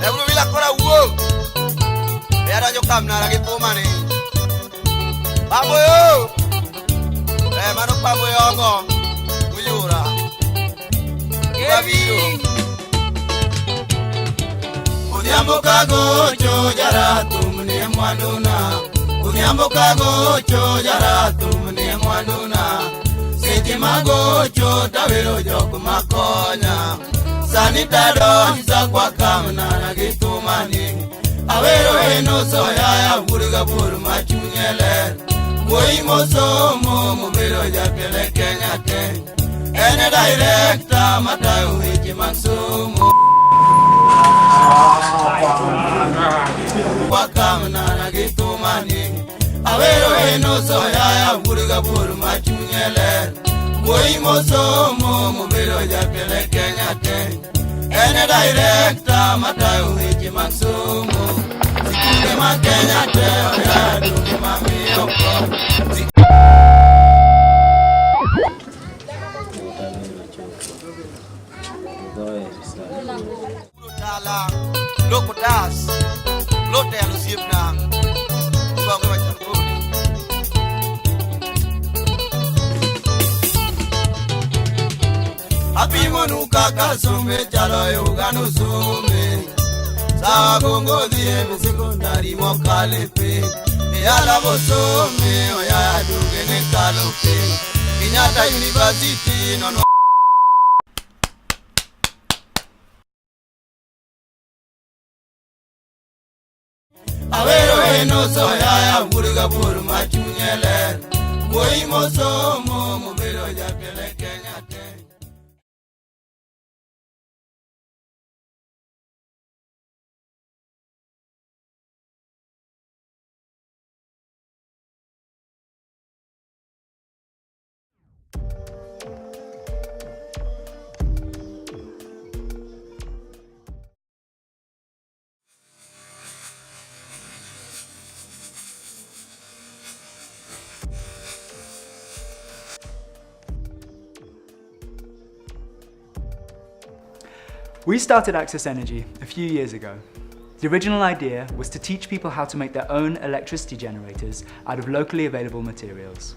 Ebulu bila kora wo. Era yo kamna lagi tu mani. Pabo yo. Mano pabo yo go. Uyura. Kevin. Unyambo kago chojara tumne mwaduna. Unyambo kago chojara tumne mwaduna. Siti mago chotawero joku makonya. Sanitado nisa kwa kamna na gitumani. Awero eno soya ya buriga buru machunyele. Moi mosomo mubiro ya pele Kenya te. Ene director matayo wiki maksumo. Kwa kamna na gitumani. Awero eno soya ya buriga buru machunyele. Moi mosomo mubiro ya pele Kenya te. Ene director matayo wiki maksumo. Sikunge makenya te oya duke mamiyoko. Loko das, lote ya lusibna. Ubangu wa chakuli. Apimo nukaka sume chalo yuganu sume. Sawa gongo diye sekondari mokalepe. Yala bosome oya duke ne kalope. Kenyatta University nono. Awero eno soya ya buriga buru machunyele. Moi mosomo mubiro ya pele Kenya te. We started Access Energy a few years ago. The original idea was to teach people how to make their own electricity generators out of locally available materials.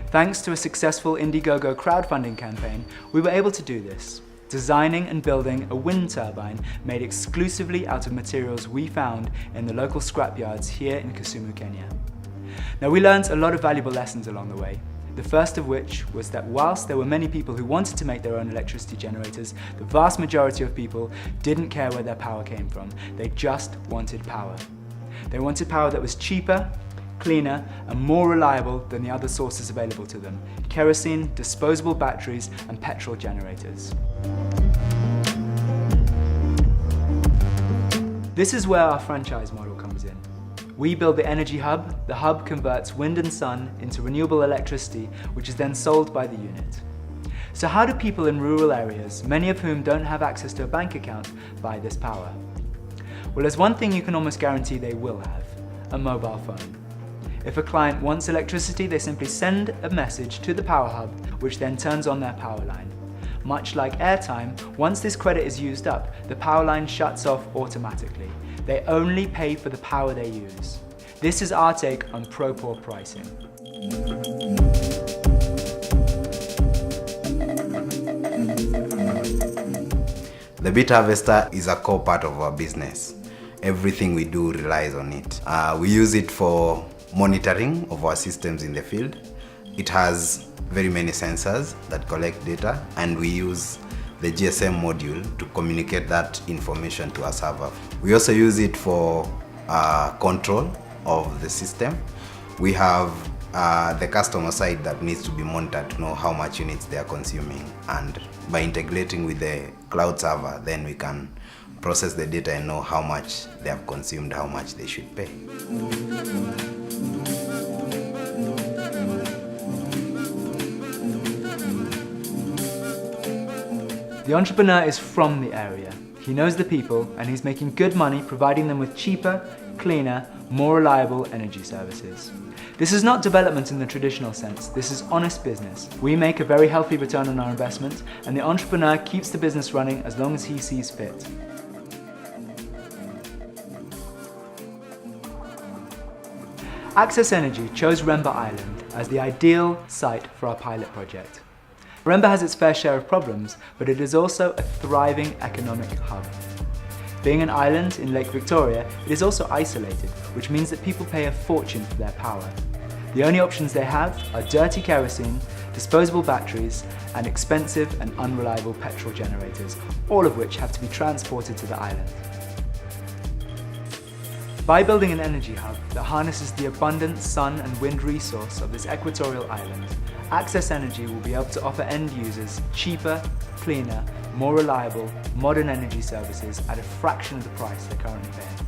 Thanks to a successful Indiegogo crowdfunding campaign, we were able to do this, designing and building a wind turbine made exclusively out of materials we found in the local scrapyards here in Kisumu, Kenya. Now, we learned a lot of valuable lessons along the way. The first of which was that whilst there were many people who wanted to make their own electricity generators, the vast majority of people didn't care where their power came from. They just wanted power. They wanted power that was cheaper, cleaner, and more reliable than the other sources available to them: kerosene, disposable batteries, and petrol generators. This is where our franchise model comes in. We build the energy hub. The hub converts wind and sun into renewable electricity, which is then sold by the unit. So how do people in rural areas, many of whom don't have access to a bank account, buy this power? Well, there's one thing you can almost guarantee they will have: a mobile phone. If a client wants electricity, they simply send a message to the power hub, which then turns on their power line. Much like airtime, once this credit is used up, the power line shuts off automatically. They only pay for the power they use. This is our take on pro-poor pricing. The beet harvester is a core part of our business. Everything we do relies on it. We use it for monitoring of our systems in the field. It has very many sensors that collect data, and we use the GSM module to communicate that information to our server. We also use it for control of the system. We have the customer side that needs to be monitored to know how much units they are consuming, and by integrating with the cloud server, then we can process the data and know how much they have consumed, how much they should pay. The entrepreneur is from the area. He knows the people, and he's making good money providing them with cheaper, cleaner, more reliable energy services. This is not development in the traditional sense, this is honest business. We make a very healthy return on our investment, and the entrepreneur keeps the business running as long as he sees fit. Access Energy chose Remba Island as the ideal site for our pilot project. Remba has its fair share of problems, but it is also a thriving economic hub. Being an island in Lake Victoria, it is also isolated, which means that people pay a fortune for their power. The only options they have are dirty kerosene, disposable batteries, and expensive and unreliable petrol generators, all of which have to be transported to the island. By building an energy hub that harnesses the abundant sun and wind resource of this equatorial island, Access Energy will be able to offer end users cheaper, cleaner, more reliable, modern energy services at a fraction of the price they're currently paying.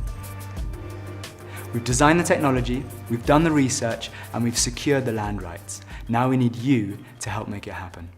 We've designed the technology, we've done the research, and we've secured the land rights. Now we need you to help make it happen.